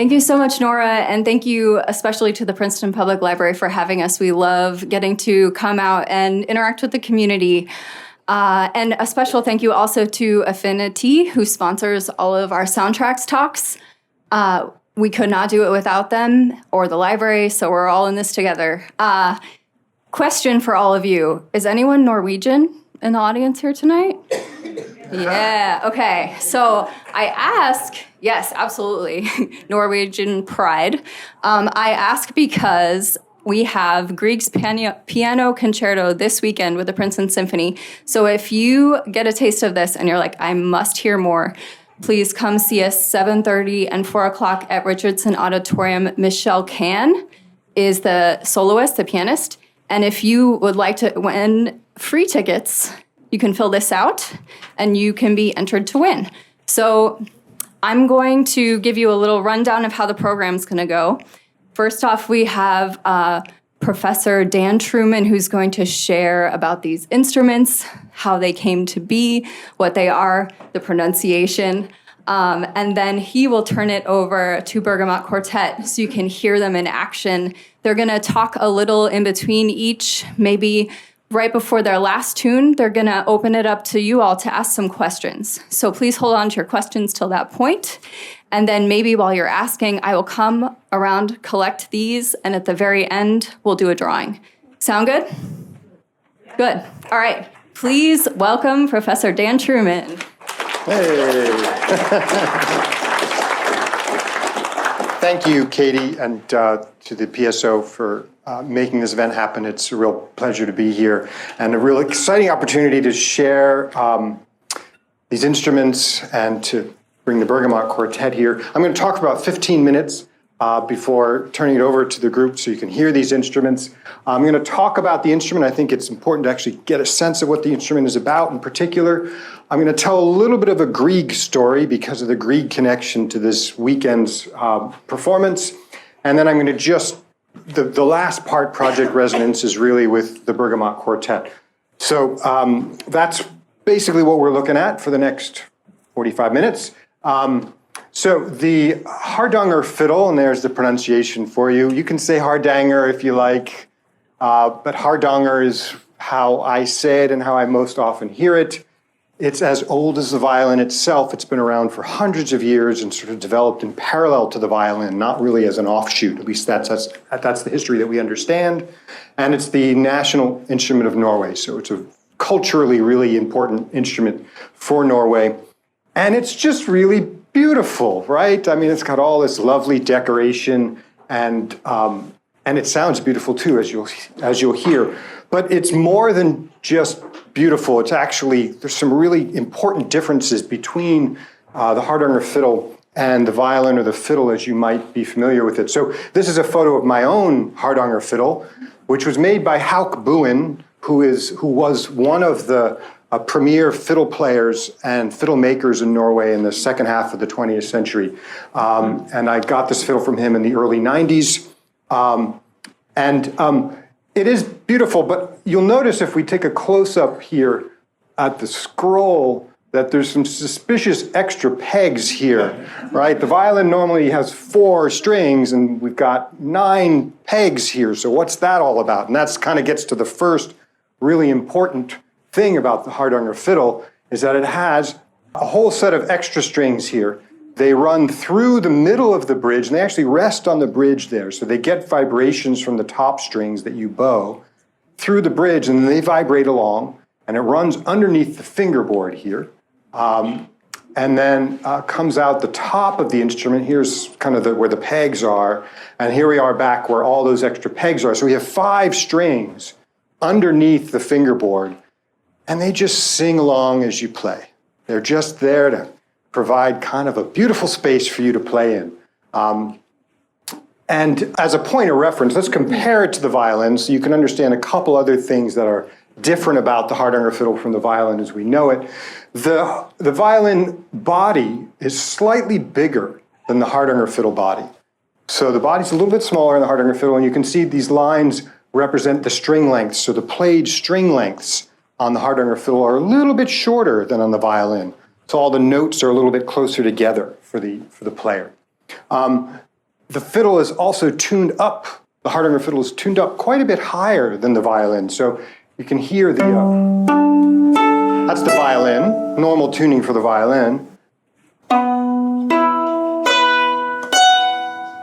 Thank you so much, Nora, and thank you especially to the Princeton Public Library for having us. We love getting to come out and interact with the community. And a special thank you also to Affinity, who sponsors all of our soundtracks talks. We could not do it without them or the library, so we're all in this together. Question for all of you. Is anyone Norwegian in the audience here tonight? Yeah, okay. So I ask, yes, absolutely, Norwegian pride. I ask because we have Grieg's piano concerto this weekend with the Princeton Symphony. So if you get a taste of this and you're like, I must hear more, please come see us 7:30 and 4 o'clock at Richardson Auditorium. Michelle Kahn is the soloist, the pianist. And if you would like to win free tickets, you can fill this out and you can be entered to win. So I'm going to give you a little rundown of how the program's going to go. First off, we have Professor Dan Trueman, who's going to share about these instruments, how they came to be, what they are, the pronunciation. And then he will turn it over to Bergamot Quartet so you can hear them in action. They're going to talk a little in between each, maybe right before their last tune. They're going to open it up to you all to ask some questions. So please hold on to your questions till that point. And then maybe while you're asking, I will come around, collect these, and at the very end, we'll do a drawing. Sound good? Good. All right. Please welcome Professor Dan Trueman. Hey. Thank you, Katie, and to the PSO for making this event happen. It's a real pleasure to be here and a real exciting opportunity to share these instruments and to bring the Bergamot Quartet here. I'm going to talk for about 15 minutes before turning it over to the group so you can hear these instruments. I'm going to talk about the instrument. I think it's important to actually get a sense of what the instrument is about in particular. I'm going to tell a little bit of a Grieg story because of the Grieg connection to this weekend's performance. And then I'm going to just, the last part, Project Resonance, is really with the Bergamot Quartet. So that's basically what we're looking at for the next 45 minutes. So the Hardanger fiddle, and there's the pronunciation for you. You can say Hardanger if you like, but Hardanger is how I say it and how I most often hear it. It's as old as the violin itself. It's been around for hundreds of years and sort of developed in parallel to the violin, not really as an offshoot. At least that's the history that we understand. And it's the national instrument of Norway. So it's a culturally really important instrument for Norway. And it's just really beautiful, right? I mean, it's got all this lovely decoration, and it sounds beautiful too, as you'll hear. But it's more than just beautiful. It's actually, there's some really important differences between the Hardanger fiddle and the violin or the fiddle, as you might be familiar with it. So this is a photo of my own Hardanger fiddle, which was made by Hauk Boen, who was one of the premier fiddle players and fiddle makers in Norway in the second half of the 20th century. And I got this fiddle from him in the early 90s. It is beautiful, but you'll notice if we take a close-up here at the scroll that there's some suspicious extra pegs here, right? The violin normally has 4 strings, and we've got 9 pegs here. So what's that all about? And that's kind of gets to the first really important thing about the Hardanger fiddle, is that it has a whole set of extra strings here. They run through the middle of the bridge, and they actually rest on the bridge there. So they get vibrations from the top strings that you bow through the bridge, and they vibrate along, and it runs underneath the fingerboard here. And then comes out the top of the instrument. Here's kind of where the pegs are, and here we are back where all those extra pegs are. So we have 5 strings underneath the fingerboard, and they just sing along as you play. They're just there to provide kind of a beautiful space for you to play in. And as a point of reference, let's compare it to the violin so you can understand a couple other things that are different about the Hardanger fiddle from the violin as we know it. The violin body is slightly bigger than the Hardanger fiddle body. So the body's a little bit smaller in the Hardanger fiddle, and you can see these lines represent the string lengths. So the played string lengths on the Hardanger fiddle are a little bit shorter than on the violin. So all the notes are a little bit closer together for the player. the fiddle is also tuned up. The Hardanger fiddle is tuned up quite a bit higher than the violin. So you can hear the, that's the violin, normal tuning for the violin.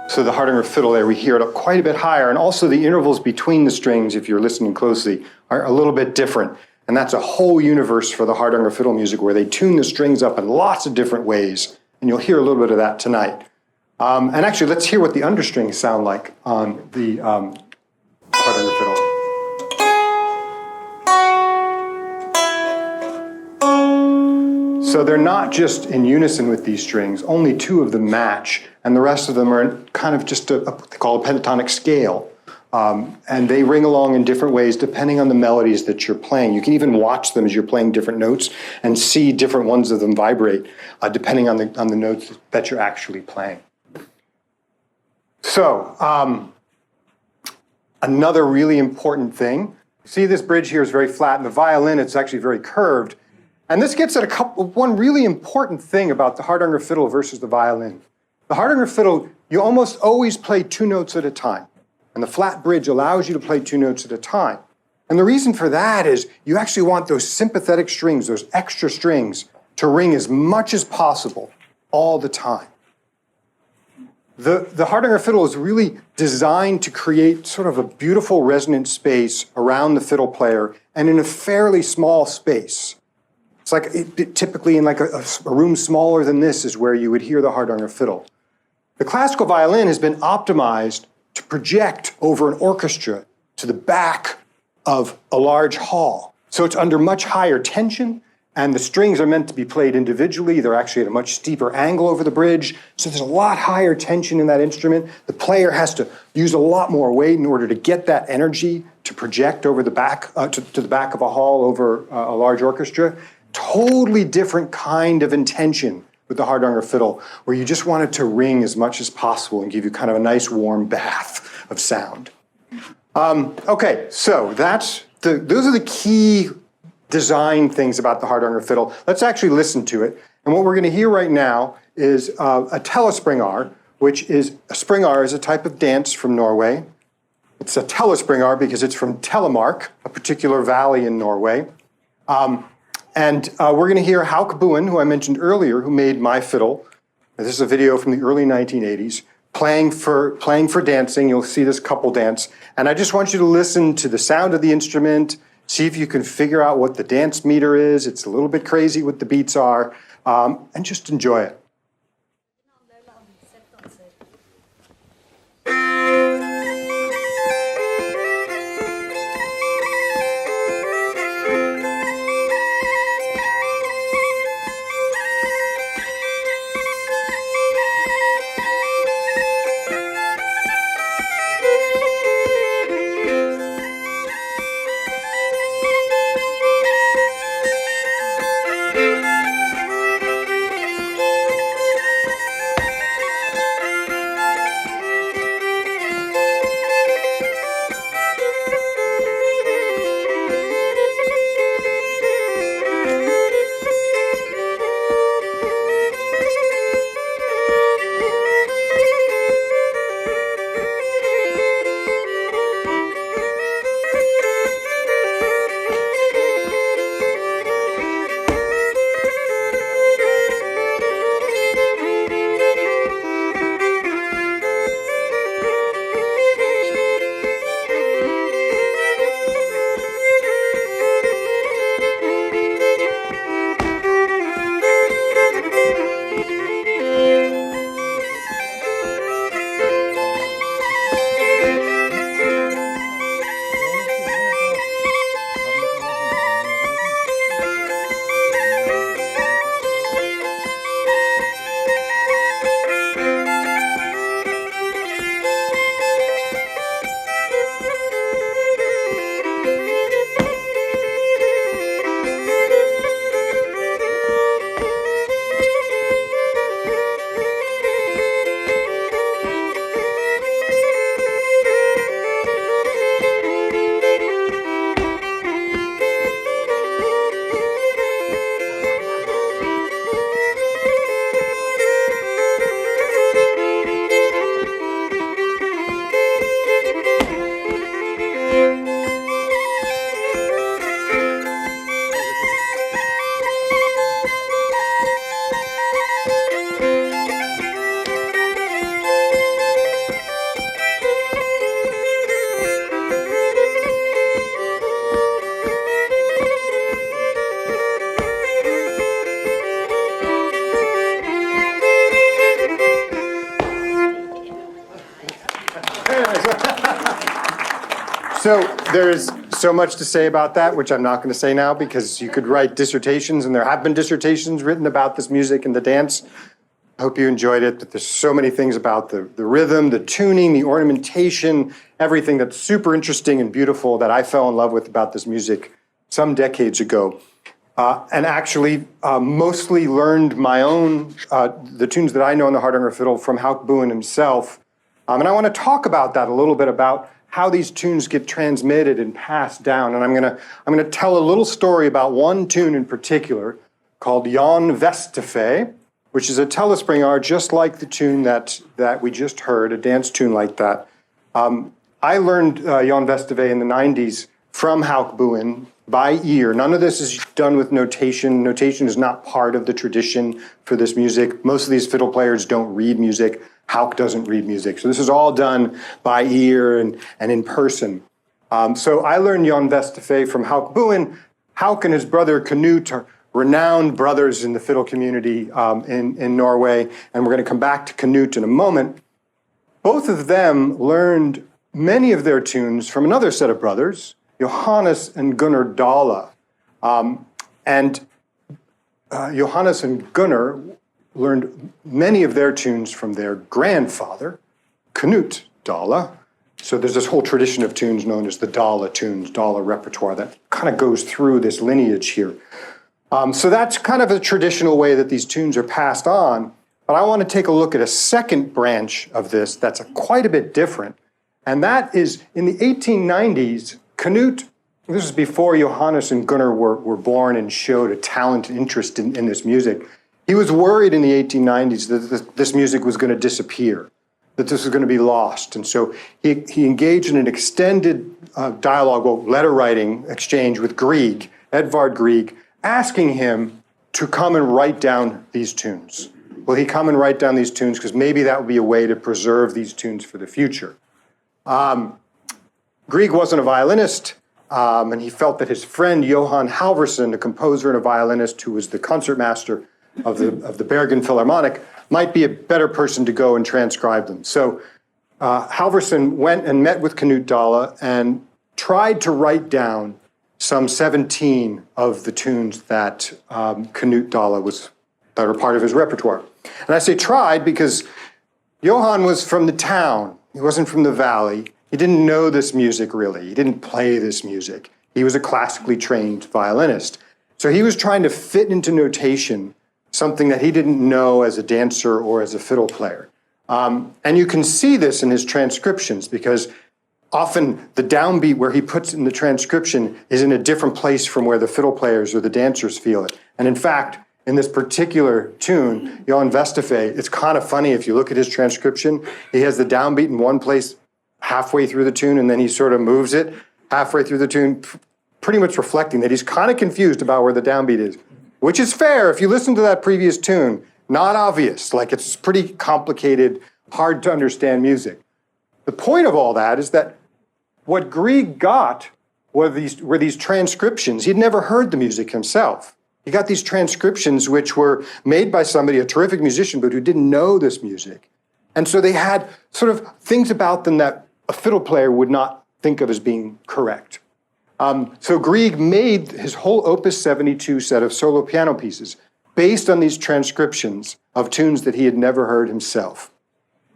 So the Hardanger fiddle there, we hear it up quite a bit higher. And also the intervals between the strings, if you're listening closely, are a little bit different. And that's a whole universe for the Hardanger fiddle music where they tune the strings up in lots of different ways. And you'll hear a little bit of that tonight. And actually, let's hear what the understrings sound like on the Hardanger fiddle. So they're not just in unison with these strings, only two of them match, and the rest of them are kind of just what they call a pentatonic scale. And they ring along in different ways depending on the melodies that you're playing. You can even watch them as you're playing different notes and see different ones of them vibrate depending on the notes that you're actually playing. So, another really important thing, see this bridge here is very flat, and the violin, it's actually very curved. And this gets at one really important thing about the Hardanger fiddle versus the violin. The Hardanger fiddle, you almost always play two notes at a time. And the flat bridge allows you to play two notes at a time. And the reason for that is you actually want those sympathetic strings, those extra strings, to ring as much as possible all the time. The Hardanger fiddle is really designed to create sort of a beautiful resonant space around the fiddle player and in a fairly small space. It's like typically in like a room smaller than this is where you would hear the Hardanger fiddle. The classical violin has been optimized to project over an orchestra to the back of a large hall. So it's under much higher tension, and the strings are meant to be played individually. They're actually at a much steeper angle over the bridge, so there's a lot higher tension in that instrument. The player has to use a lot more weight in order to get that energy to project over the back, to the back of a hall over a large orchestra. Totally different kind of intention with the Hardanger fiddle, where you just want it to ring as much as possible and give you kind of a nice warm bath of sound. Okay, so those are the key design things about the Hardanger fiddle. Let's actually listen to it. And what we're going to hear right now is a telespringar, which is, a springar is a type of dance from Norway. It's a telespringar because it's from Telemark, a particular valley in Norway. And we're going to hear Hauke Boen, who I mentioned earlier, who made my fiddle. This is a video from the early 1980s, playing for dancing. You'll see this couple dance. And I just want you to listen to the sound of the instrument, see if you can figure out what the dance meter is. It's a little bit crazy what the beats are, and just enjoy it. So there's so much to say about that, which I'm not going to say now because you could write dissertations, and there have been dissertations written about this music and the dance. I hope you enjoyed it, but there's so many things about the rhythm, the tuning, the ornamentation, everything that's super interesting and beautiful that I fell in love with about this music some decades ago. And actually mostly learned my own, the tunes that I know in the Hardanger fiddle from Hauk Boone himself. And I want to talk about that a little bit, about how these tunes get transmitted and passed down. And I'm gonna tell a little story about one tune in particular called Jan Vestefé, which is a telespring just like the tune that we just heard, a dance tune like that. I learned Jan Vestefé in the 90s from Hauk Boone by ear. None of this is done with notation. Notation is not part of the tradition for this music. Most of these fiddle players don't read music. Hauk doesn't read music. So this is all done by ear and in person. So I learned Jan Vestefé from Hauk Boone. Hauk and his brother Knut are renowned brothers in the fiddle community in Norway, and we're going to come back to Knut in a moment. Both of them learned many of their tunes from another set of brothers, Johannes and Gunnar Dale. Johannes and Gunnar learned many of their tunes from their grandfather, Knut Dale. So there's this whole tradition of tunes known as the Dale tunes, Dale repertoire, that kind of goes through this lineage here. So that's kind of a traditional way that these tunes are passed on. But I want to take a look at a second branch of this that's quite a bit different. And that is in the 1890s, Knut, this is before Johannes and Gunnar were born and showed a talent and interest in this music. He was worried in the 1890s that this music was going to disappear, that this was going to be lost. And so he engaged in an extended dialogue, letter writing exchange with Grieg, Edvard Grieg, asking him to come and write down these tunes. Will he come and write down these tunes? Because maybe that would be a way to preserve these tunes for the future. Grieg wasn't a violinist, and he felt that his friend Johan Halvorsen, a composer and a violinist who was the concertmaster of the Bergen Philharmonic, might be a better person to go and transcribe them. So Halvorsen went and met with Knut Dale and tried to write down some 17 of the tunes that Knut Dale that were part of his repertoire. And I say tried because Johan was from the town. He wasn't from the valley. He didn't know this music really. He didn't play this music. He was a classically trained violinist. So he was trying to fit into notation something that he didn't know as a dancer or as a fiddle player. And you can see this in his transcriptions because often the downbeat where he puts in the transcription is in a different place from where the fiddle players or the dancers feel it. And in fact, in this particular tune, Jan Vestefé, it's kind of funny if you look at his transcription, he has the downbeat in one place halfway through the tune, and then he sort of moves it halfway through the tune, pretty much reflecting that he's kind of confused about where the downbeat is, which is fair. If you listen to that previous tune, not obvious, like it's pretty complicated, hard to understand music. The point of all that is that what Grieg got were these transcriptions. He'd never heard the music himself. He got these transcriptions which were made by somebody, a terrific musician, but who didn't know this music. And so they had sort of things about them that a fiddle player would not think of as being correct. So Grieg made his whole Opus 72 set of solo piano pieces based on these transcriptions of tunes that he had never heard himself.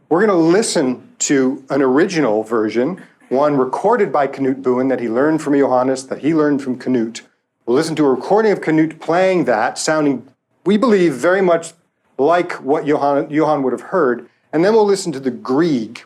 We're going to listen to an original version, one recorded by Knut Boone that he learned from Johannes, that he learned from Knut. We'll listen to a recording of Knut playing that, sounding, we believe, very much like what Johann would have heard. And then we'll listen to the Grieg.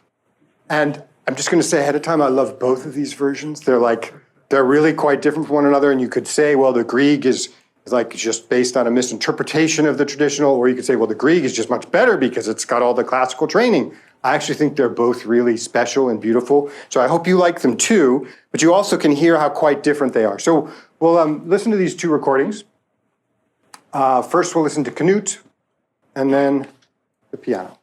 And I'm just going to say ahead of time, I love both of these versions. They're really quite different from one another. And you could say, well, the Grieg is like just based on a misinterpretation of the traditional, or you could say, well, the Grieg is just much better because it's got all the classical training. I actually think they're both really special and beautiful. So I hope you like them too, but you also can hear how quite different they are. So we'll listen to these two recordings. First, we'll listen to Knut, and then the piano.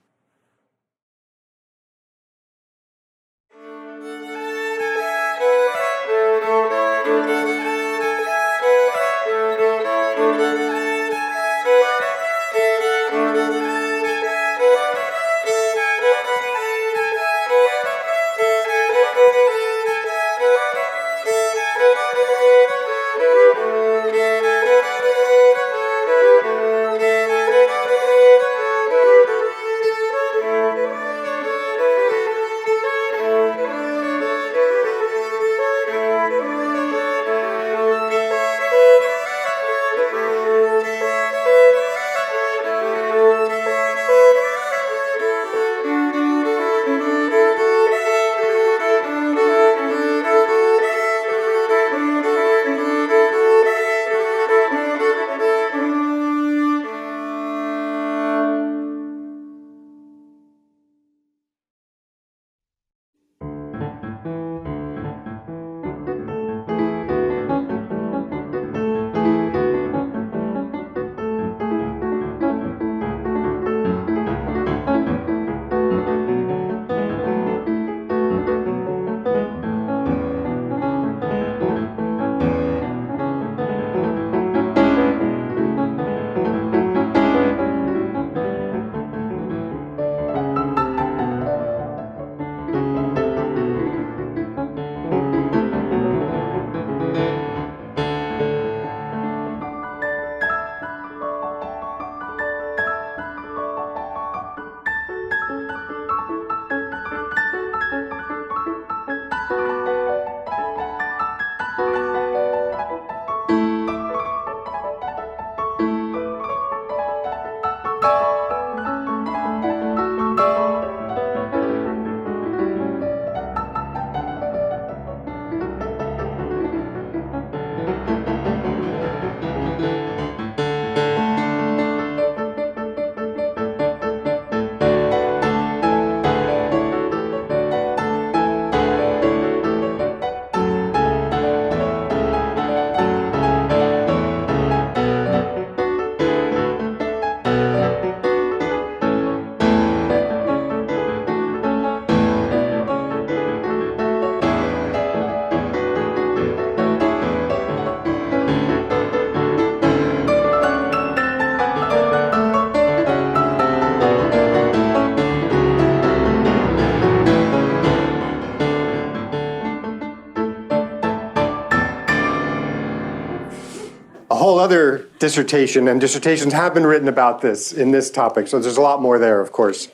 a whole other dissertation, and dissertations have been written about this in this topic, so there's a lot more there, of course.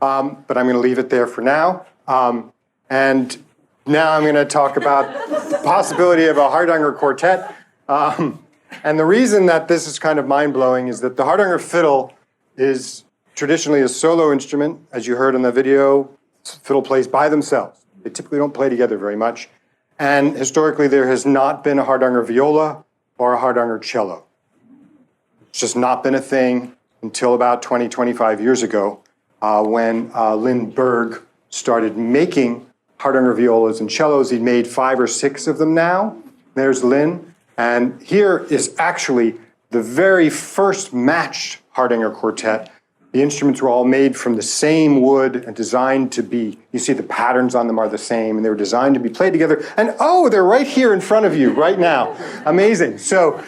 But I'm going to leave it there for now. And now I'm going to talk about the possibility of a Hardanger quartet. And the reason that this is kind of mind-blowing is that the Hardanger fiddle is traditionally a solo instrument. As you heard in the video, fiddle plays by themselves. They typically don't play together very much. And historically, there has not been a Hardanger viola or a Hardanger cello. It's just not been a thing until about 20, 25 years ago, when Lynn Berg started making Hardanger violas and cellos. He made 5 or 6 of them now. There's Lynn. And here is actually the very first matched Hardanger quartet. The instruments were all made from the same wood and designed to be, you see the patterns on them are the same, and they were designed to be played together. And oh, they're right here in front of you right now. Amazing. So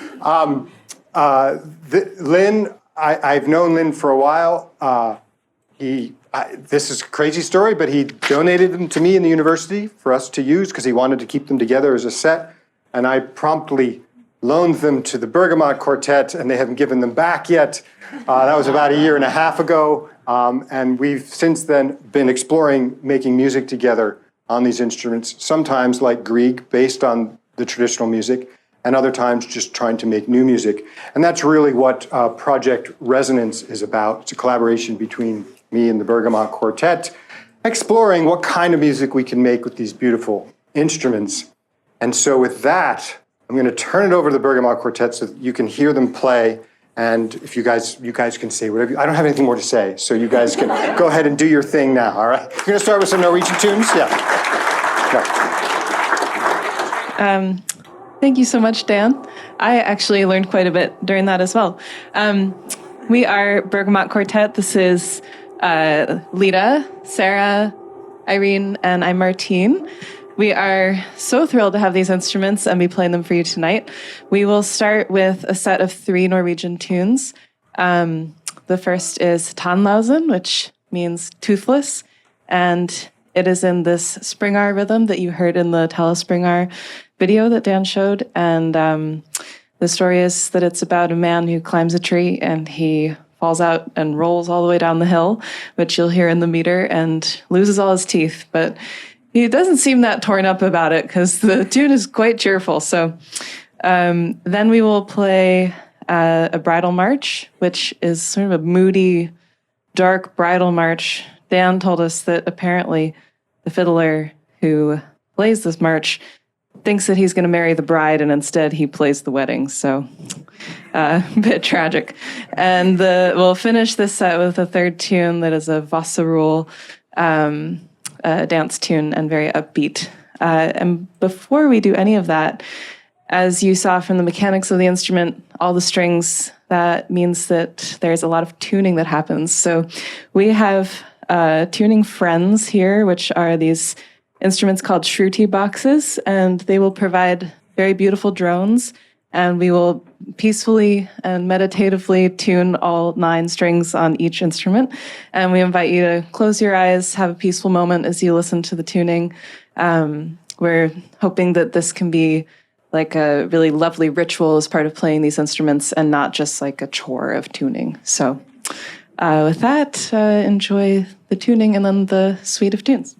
Lynn, I've known Lynn for a while. This is a crazy story, but he donated them to me in the university for us to use because he wanted to keep them together as a set. And I promptly loaned them to the Bergamot Quartet, and they haven't given them back yet. That was about 1.5 years ago. And we've since then been exploring making music together on these instruments, sometimes like Grieg, based on the traditional music, and other times just trying to make new music. And that's really what Project Resonance is about. It's a collaboration between me and the Bergamot Quartet, exploring what kind of music we can make with these beautiful instruments. And so with that, I'm going to turn it over to the Bergamot Quartet so that you can hear them play. And if you guys can say whatever. I don't have anything more to say, so you guys can go ahead and do your thing now, all right? You're going to start with some Norwegian tunes? Yeah. Thank you so much, Dan. I actually learned quite a bit during that as well. We are Bergamot Quartet. This is Lita, Sarah, Irene, and I'm Martine. We are so thrilled to have these instruments and be playing them for you tonight. We will start with a set of 3 Norwegian tunes. The first is Tannlausen, which means toothless, and it is in this Springar rhythm that you heard in the Telespringar video that Dan showed. And the story is that it's about a man who climbs a tree and he falls out and rolls all the way down the hill, which you'll hear in the meter, and loses all his teeth. But he doesn't seem that torn up about it because the tune is quite cheerful. So then we will play a bridal march, which is sort of a moody, dark bridal march. Dan told us that apparently the fiddler who plays this march thinks that he's going to marry the bride, and instead he plays the wedding. So a bit tragic. And we'll finish this set with a third tune that is a Wasserul dance tune and very upbeat. And before we do any of that, as you saw from the mechanics of the instrument, all the strings, that means that there's a lot of tuning that happens. So we have tuning friends here, which are these instruments called shruti boxes, and they will provide very beautiful drones, and we will peacefully and meditatively tune all 9 strings on each instrument. And we invite you to close your eyes, have a peaceful moment as you listen to the tuning. We're hoping that this can be like a really lovely ritual as part of playing these instruments and not just like a chore of tuning. So with that, enjoy the tuning and then the suite of tunes.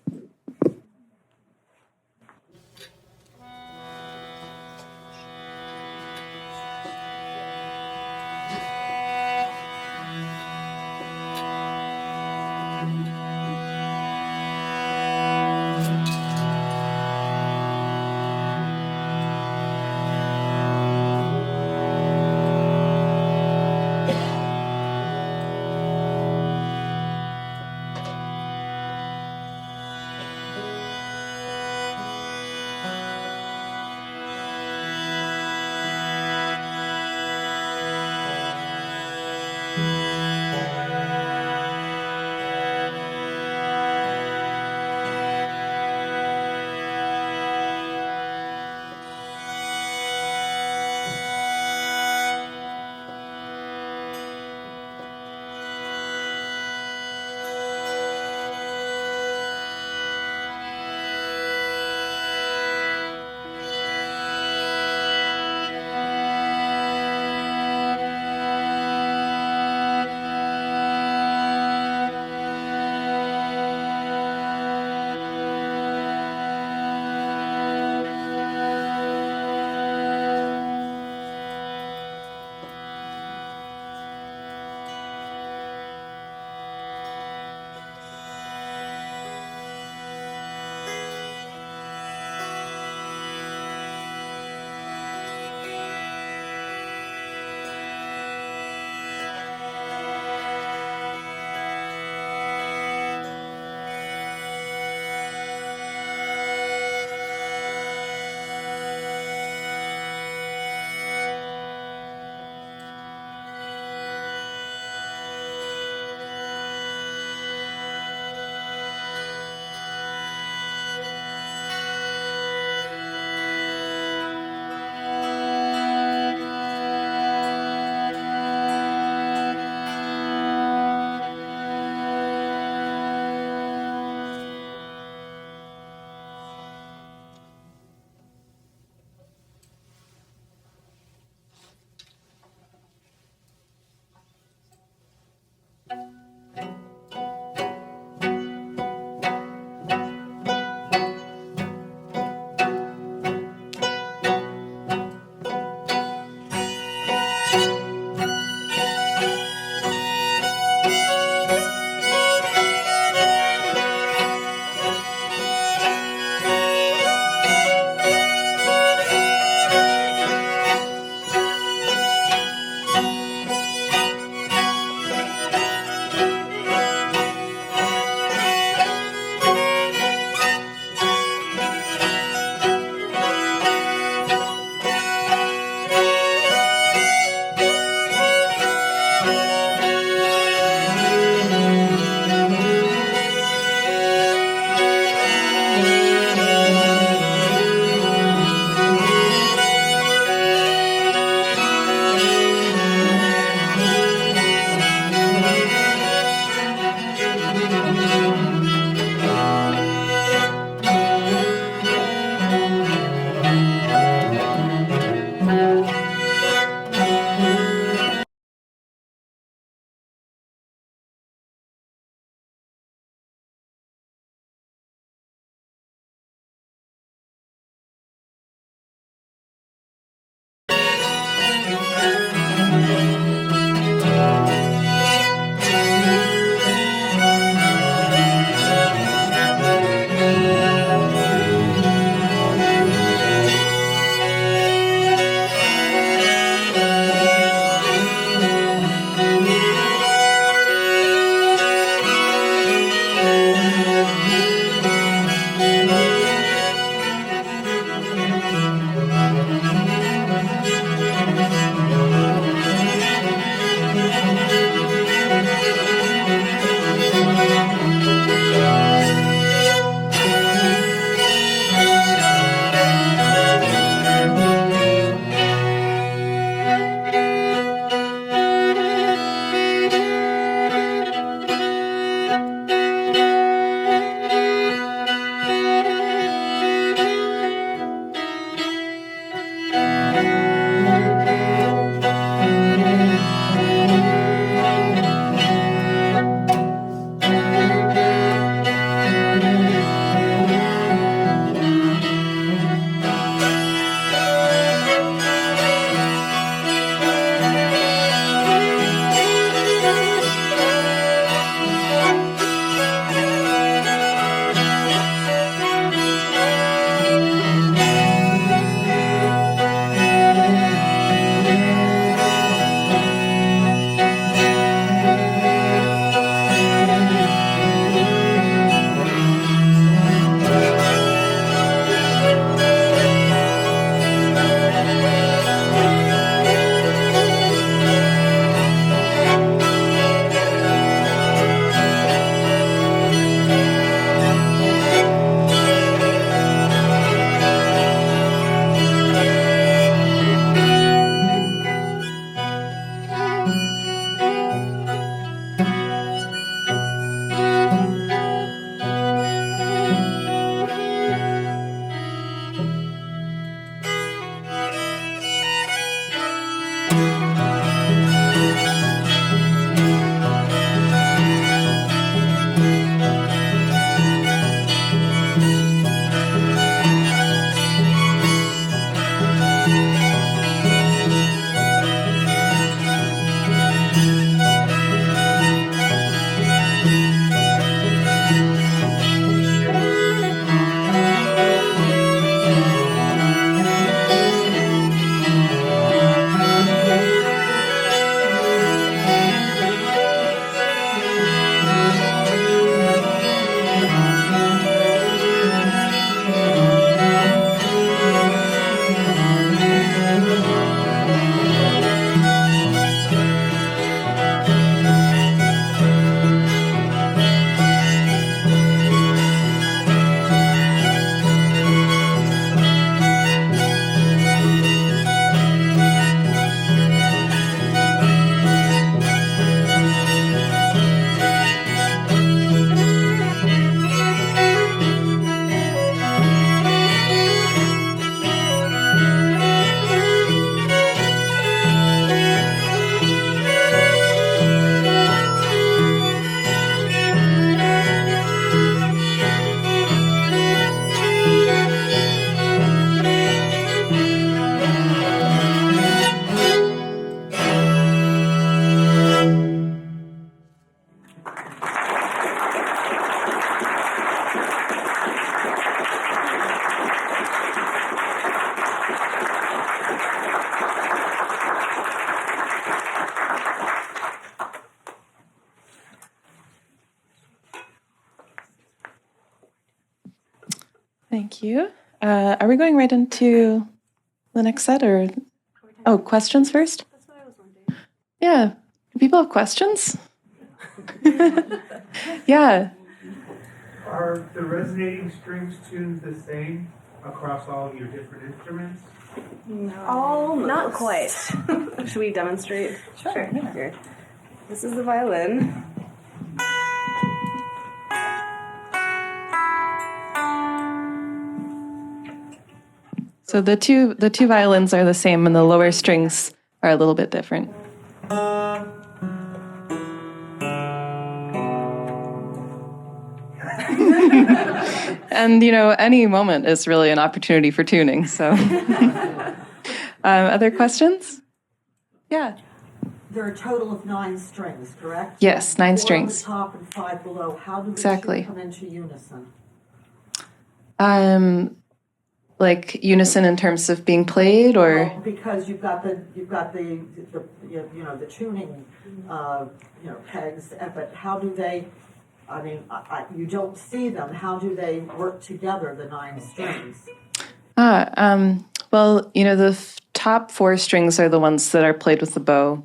Thank you. Are we going right into the next set, or questions first? That's what I was wondering. Yeah. Do people have questions? Yeah. Are the resonating strings tuned the same across all your different instruments? No. Not quite. Should we demonstrate? Sure. Here. This is the violin. So the two violins are the same, and the lower strings are a little bit different. And any moment is really an opportunity for tuning. So, other questions? Yeah. There are a total of 9 strings, correct? Yes, 9 4 strings. on the top and 5 below. How do the Exactly. two come into unison? Like unison in terms of being played, or Well, because you've got the tuning pegs, but how do they? I mean, you don't see them. How do they work together? The 9 strings. Well, the top 4 strings are the ones that are played with the bow, right.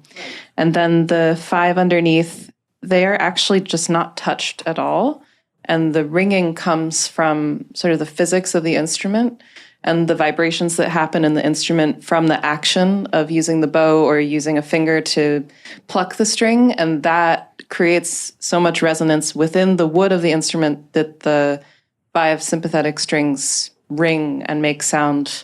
And then the 5 underneath, they are actually just not touched at all, and the ringing comes from sort of the physics of the instrument and the vibrations that happen in the instrument from the action of using the bow or using a finger to pluck the string, and that creates so much resonance within the wood of the instrument that the 5 sympathetic strings ring and make sound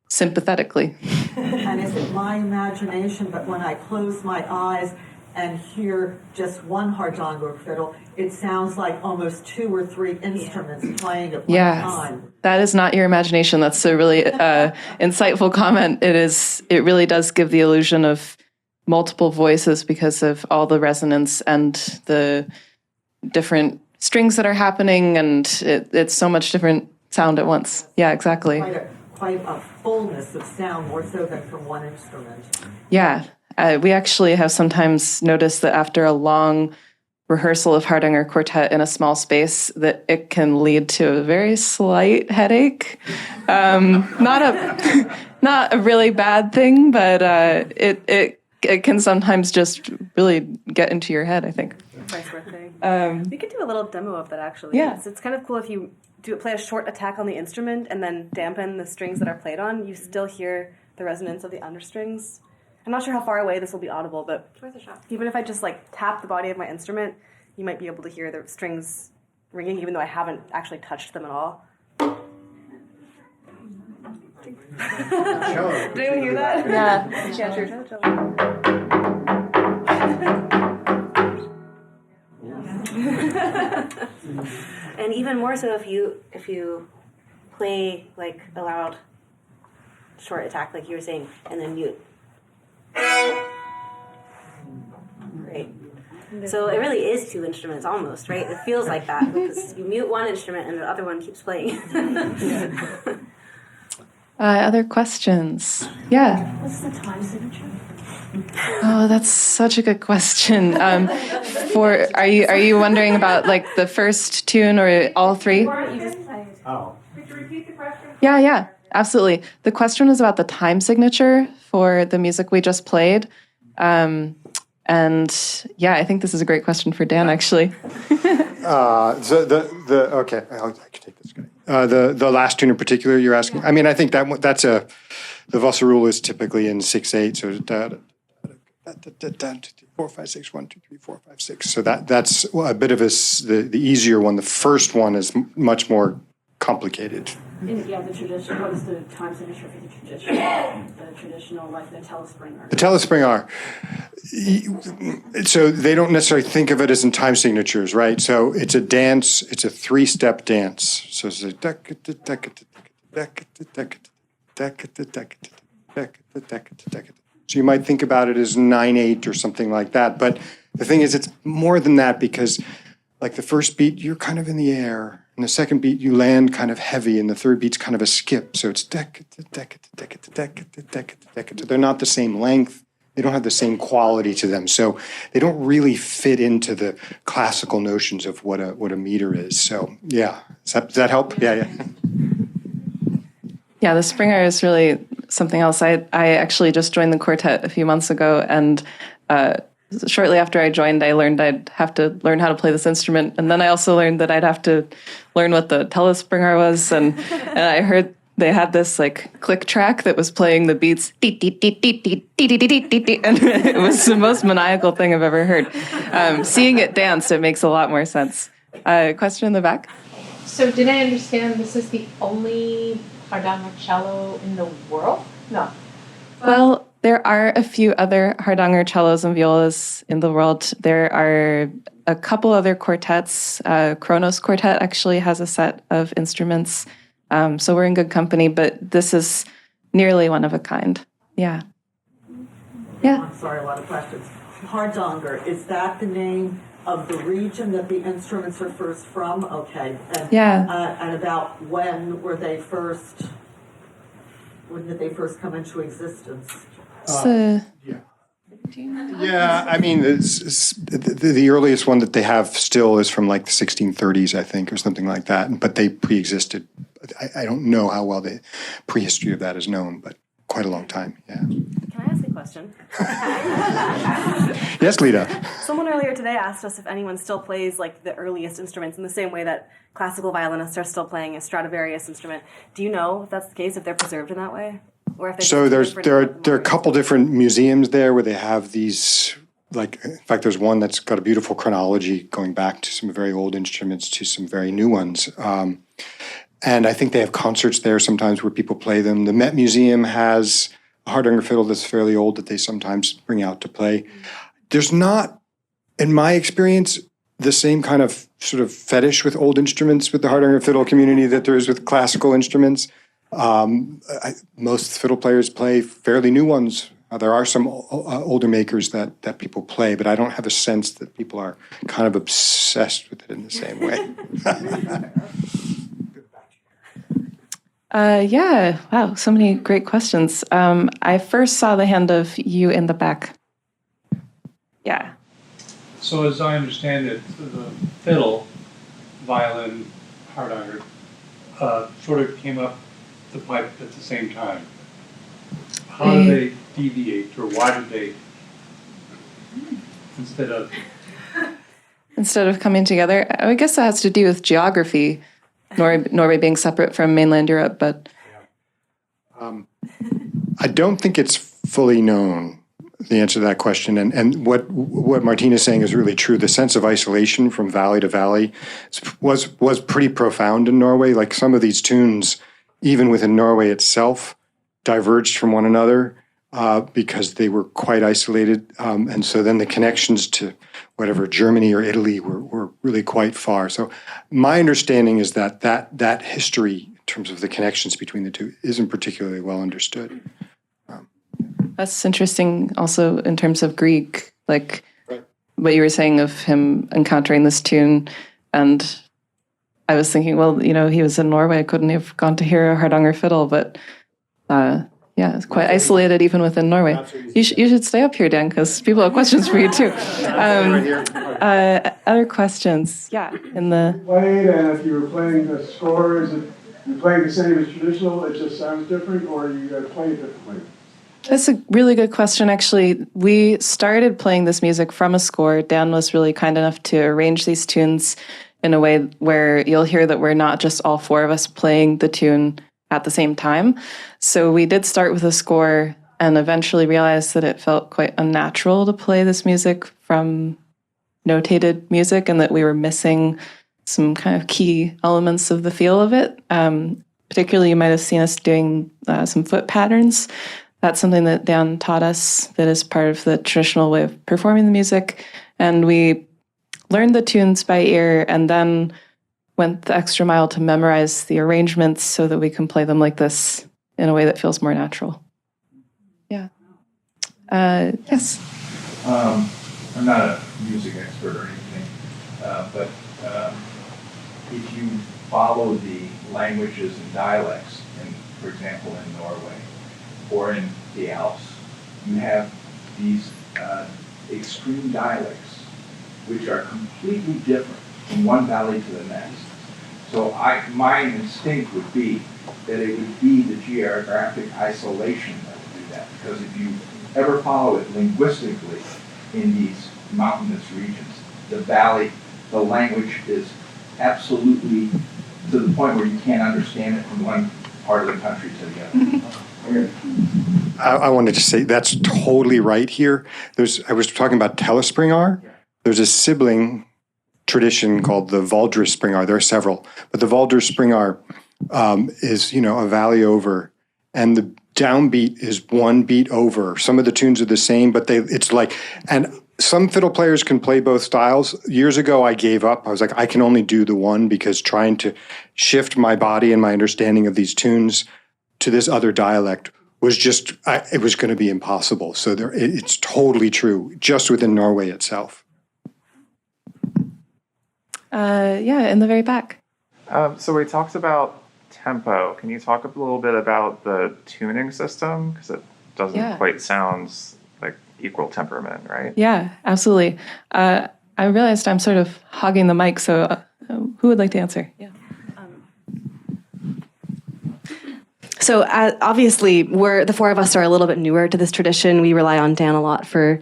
sympathetically. And is it my imagination, but when I close my eyes and hear just one Hardanger fiddle, it sounds like almost 2 or 3 instruments playing at one time. That is not your imagination. That's a really insightful comment. It really does give the illusion of multiple voices because of all the resonance and the different strings that are happening, and it's so much different sound at once. Yeah, exactly. Quite a fullness of sound, more so than from one instrument. Yeah. We actually have sometimes noticed that after a long rehearsal of Hardanger Quartet in a small space, that it can lead to a very slight headache. Not a really bad thing, but it can sometimes just really get into your head, I think. Vice versa. We could do a little demo of that, actually. Yeah. It's kind of cool if you play a short attack on the instrument and then dampen the strings that are played on. You still hear the resonance of the understrings. I'm not sure how far away this will be audible, but even if I just tap the body of my instrument, you might be able to hear the strings ringing, even though I haven't actually touched them at all. Did anyone hear that? Yeah. And even more so if you play a loud short attack like you were saying, and then mute. Right. So it really is 2 instruments almost, right? It feels like that because you mute one instrument and the other one keeps playing. Other questions? Yeah. What's the time signature? Oh, that's such a good question. Are you wondering about the first tune or all 3? Oh. Could you repeat the question? Yeah, absolutely. The question was about the time signature for the music we just played. And yeah, I think this is a great question for Dan, actually. So okay, I can take this guy. The last tune in particular you're asking. I mean, I think that's the Vossa rule is typically in 6/8. So 4 5 6 1 2 3 4 5 6. So that's a bit of the easier one. The first one is much more complicated. The tradition. What is the time signature for the traditional? The traditional, the telespring. The telespring are. So they don't necessarily think of it as in time signatures, right? So it's a dance. It's a 3-step dance. So it's a so you might think about it as 9/8 or something like that. But the thing is, it's more than that because, the first beat, you're kind of in the air. And the second beat, you land kind of heavy, and the third beat's kind of a skip. So it's they're not the same length. They don't have the same quality to them. So they don't really fit into the classical notions of what a meter is. So yeah, does that help? Yeah. Yeah, the Springer is really something else. I actually just joined the quartet a few months ago, and shortly after I joined, I learned I'd have to learn how to play this instrument, and then I also learned that I'd have to learn what the telespringer was, and I heard they had this like click track that was playing the beats, and it was the most maniacal thing I've ever heard. Seeing it danced, it makes a lot more sense. Question in the back? So did I understand this is the only Hardanger cello in the world? No. Well, there are a few other Hardanger cellos and violas in the world. There are a couple other quartets. Kronos Quartet actually has a set of instruments. So we're in good company, but this is nearly one of a kind. Yeah. Yeah. I'm sorry, a lot of questions. Hardanger, is that the name of the region that the instruments are first from? Okay. And, Yeah. And about when did they first come into existence? Yeah, I mean, the earliest one that they have still is from like the 1630s, I think, or something like that. But they pre-existed. I don't know how well the prehistory of that is known, but quite a long time, yeah. Can I ask a question? Yes, Lita. Someone earlier today asked us if anyone still plays like the earliest instruments in the same way that classical violinists are still playing a Stradivarius instrument. Do you know if that's the case, if they're preserved in that way? Or if So there are a couple different museums there where they have these, like, in fact, there's one that's got a beautiful chronology going back to some very old instruments to some very new ones. And I think they have concerts there sometimes where people play them. The Met Museum has a Hardanger fiddle that's fairly old that they sometimes bring out to play. There's not, in my experience, the same kind of sort of fetish with old instruments with the Hardanger fiddle community that there is with classical instruments. Most fiddle players play fairly new ones. There are some older makers that people play, but I don't have a sense that people are kind of obsessed with it in the same way. Yeah, wow, so many great questions. I first saw the hand of you in the back. Yeah. So as I understand it, the fiddle, violin, Hardanger, sort of came up the pipe at the same time. How do they deviate, or why did they, instead of coming together? I guess that has to do with geography. Norway being separate from mainland Europe, but I don't think it's fully known, the answer to that question. And what Martina's saying is really true. The sense of isolation from valley to valley was pretty profound in Norway. Like some of these tunes, even within Norway itself, diverged from one another because they were quite isolated. And so then the connections to whatever Germany or Italy were really quite far. So my understanding is that history in terms of the connections between the two isn't particularly well understood. That's interesting also in terms of Grieg, like what you were saying of him encountering this tune. And I was thinking, well, he was in Norway, couldn't he have gone to hear a Hardanger fiddle? But yeah, it's quite isolated even within Norway. You should stay up here, Dan, because people have questions for you too. Other questions? Yeah, in the... Played, and if you were playing the score, is it you playing the same as traditional, it just sounds different, or you got to play it differently? That's a really good question, actually. We started playing this music from a score. Dan was really kind enough to arrange these tunes in a way where you'll hear that we're not just all four of us playing the tune at the same time. So we did start with a score and eventually realized that it felt quite unnatural to play this music from notated music and that we were missing some kind of key elements of the feel of it. Particularly, you might have seen us doing some foot patterns. That's something that Dan taught us that is part of the traditional way of performing the music. And we learned the tunes by ear and then went the extra mile to memorize the arrangements so that we can play them like this in a way that feels more natural. Yeah. Yes? I'm not a music expert or anything, but if you follow the languages and dialects, for example, in Norway or in the Alps, you have these extreme dialects which are completely different from one valley to the next. So my instinct would be that it would be the geographic isolation that would do that. Because if you ever follow it linguistically in these mountainous regions, the valley, the language is absolutely to the point where you can't understand it from one part of the country to the other. I wanted to say that's totally right here. I was talking about Telespringar. There's a sibling tradition called the Valdres-Springar. There are several, but the Valdres-Springar is, a valley over, and the downbeat is one beat over. Some of the tunes are the same, but and some fiddle players can play both styles. Years ago, I gave up. I was like, I can only do the one, because trying to shift my body and my understanding of these tunes to this other dialect was it was going to be impossible. So it's totally true, just within Norway itself. In the very back. So we talked about tempo. Can you talk a little bit about the tuning system? Because it doesn't quite sound like equal temperament, right? Yeah, absolutely. I realized I'm sort of hogging the mic, so who would like to answer? Yeah. So obviously, the four of us are a little bit newer to this tradition. We rely on Dan a lot for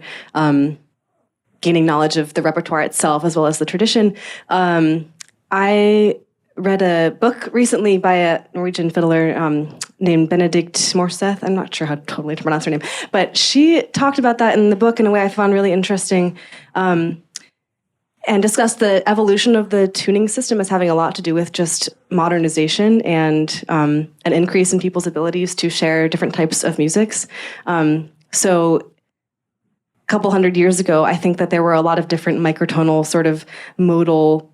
gaining knowledge of the repertoire itself as well as the tradition. I read a book recently by a Norwegian fiddler named Benedict Morseth. I'm not sure how totally to pronounce her name, but she talked about that in the book in a way I found really interesting, and discussed the evolution of the tuning system as having a lot to do with just modernization and an increase in people's abilities to share different types of musics. So a couple hundred years ago, I think that there were a lot of different microtonal sort of modal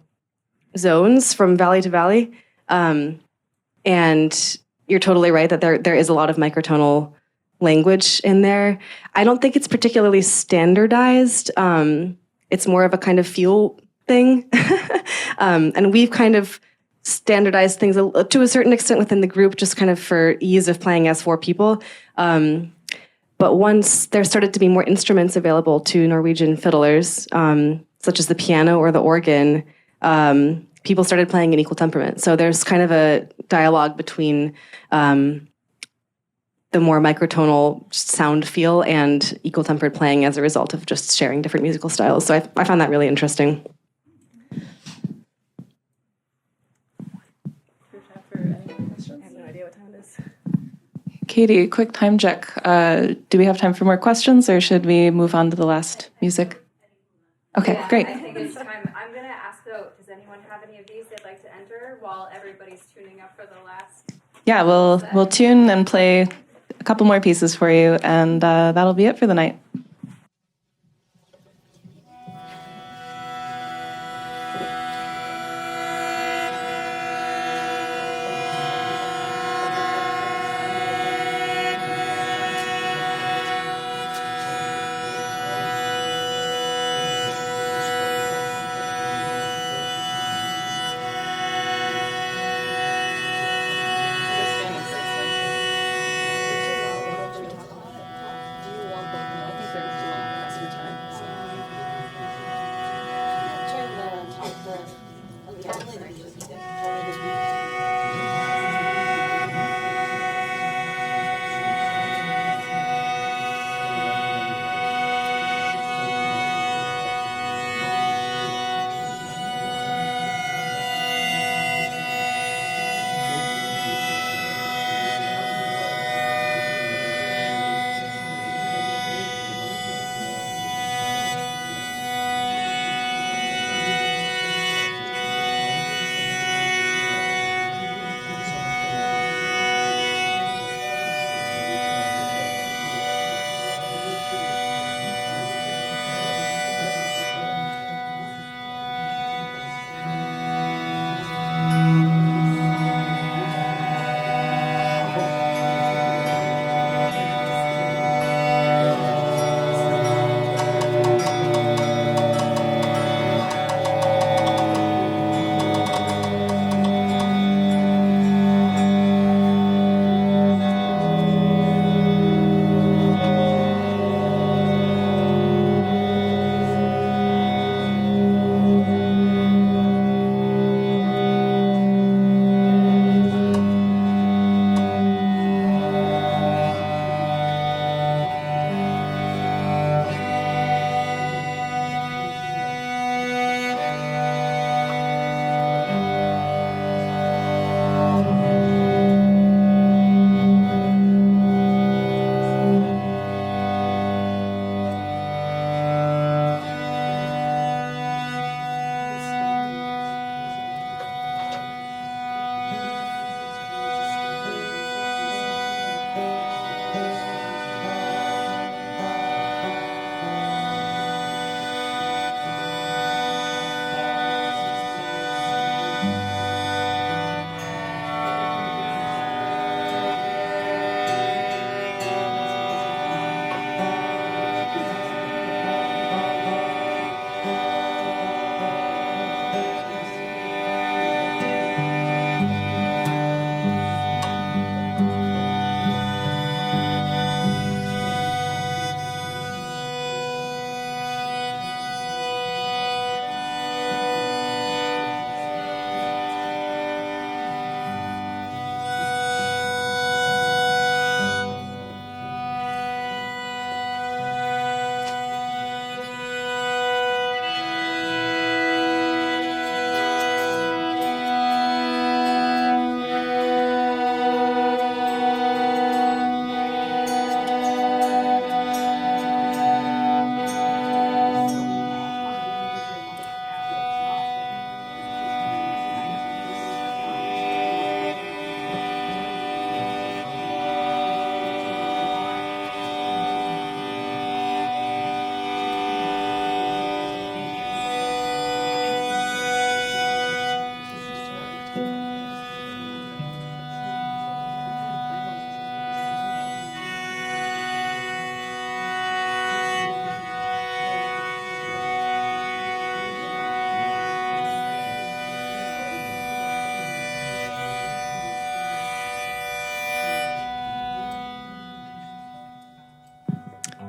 zones from valley to valley. And you're totally right that there is a lot of microtonal language in there. I don't think it's particularly standardized. It's more of a kind of feel thing. And we've kind of standardized things to a certain extent within the group, just kind of for ease of playing as four people. But once there started to be more instruments available to Norwegian fiddlers, such as the piano or the organ, people started playing in equal temperament. So there's kind of a dialogue between the more microtonal sound feel and equal tempered playing as a result of just sharing different musical styles. So I found that really interesting. Katie, quick time check. Do we have time for more questions, or should we move on to the last music? Okay, great. I think it's time. I'm going to ask, though, does anyone have any of these they'd like to enter while everybody's tuning up for the last? Yeah, we'll tune and play a couple more pieces for you, and that'll be it for the night.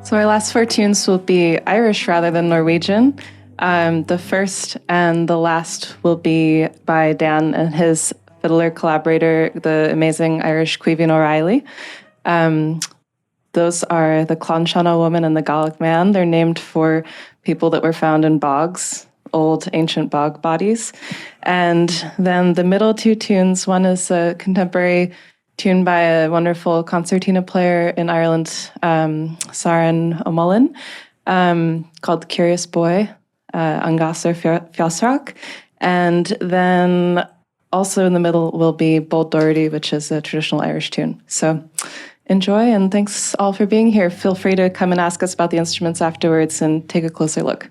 So our last four tunes will be Irish rather than Norwegian. The first and the last will be by Dan and his fiddler collaborator, the amazing Irish Caoimhín O'Reilly. Those are the Clonshanna woman and the Gaelic man. They're named for people that were found in bogs, old ancient bog bodies. And then the middle two tunes, one is a contemporary tune by a wonderful concertina player in Ireland, Saran O'Mullen, called Curious Boy, Angasar Fiosrak. And then also in the middle will be Bold Doherty, which is a traditional Irish tune. So enjoy, and thanks all for being here. Feel free to come and ask us about the instruments afterwards and take a closer look.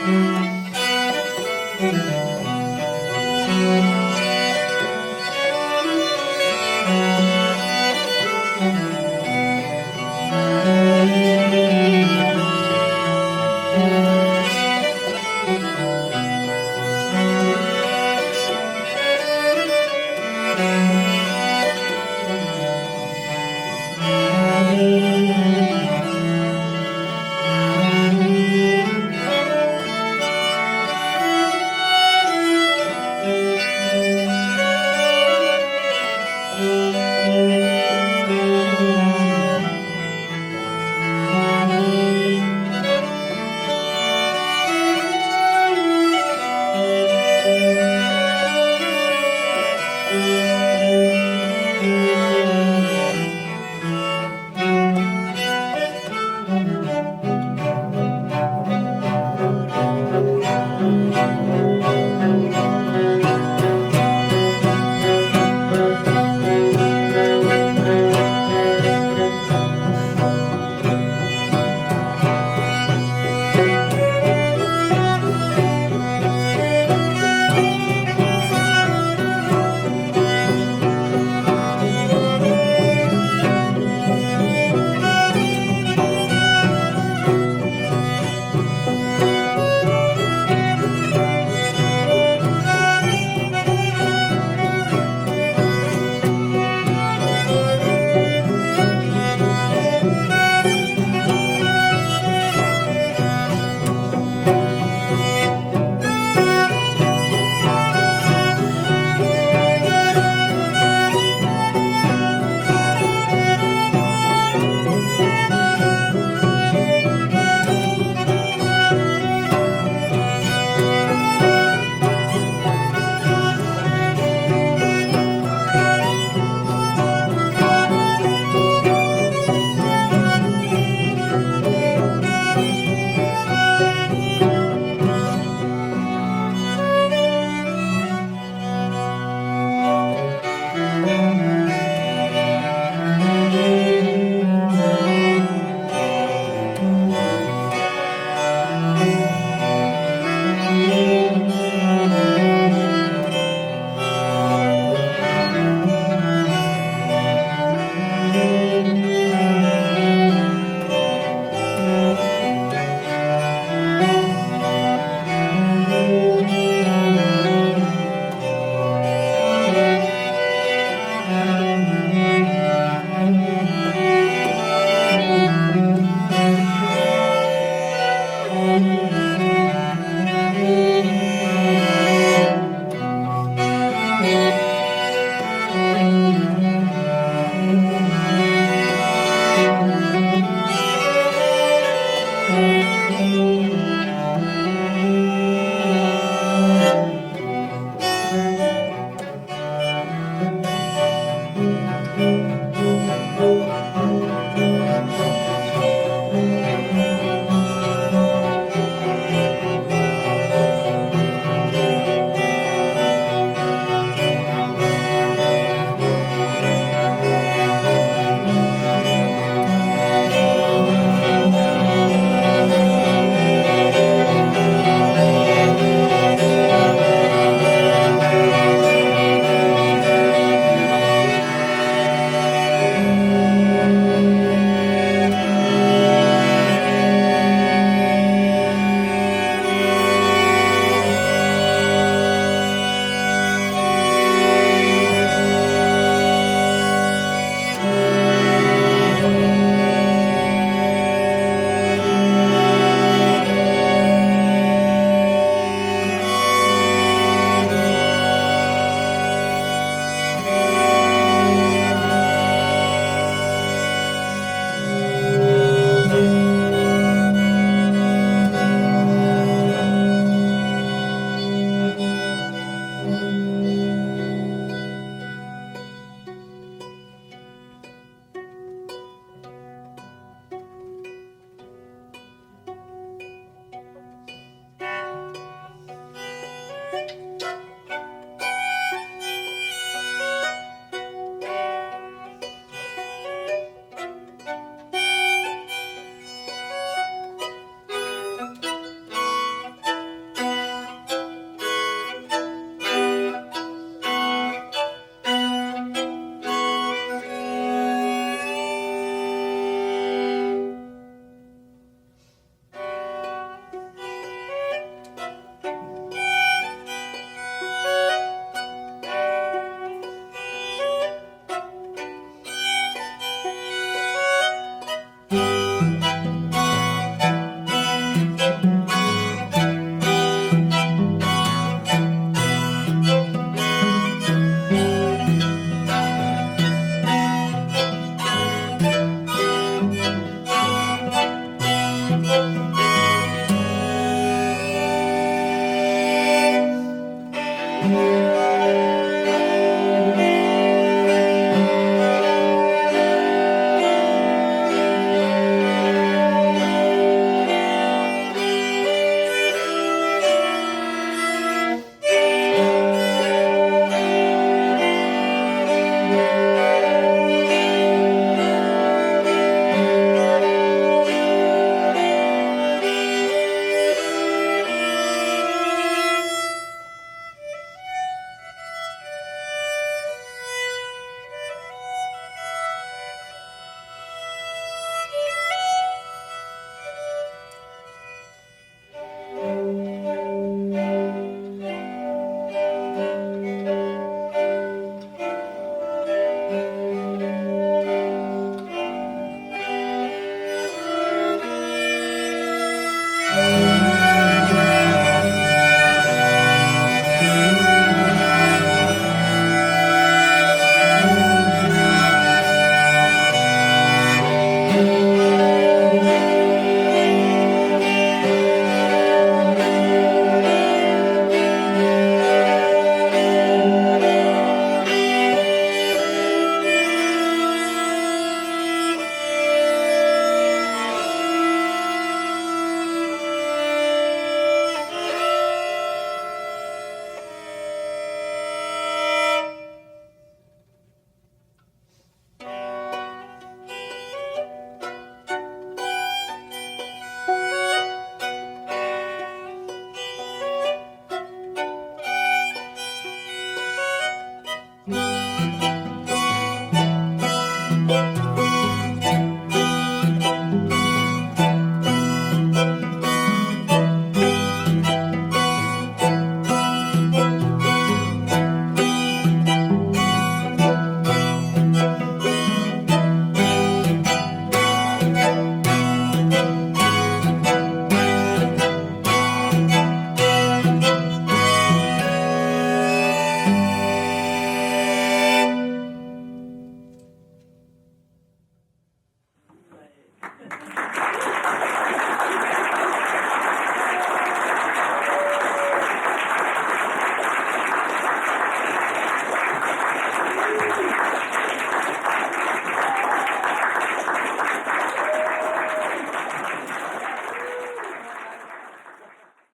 Thank you.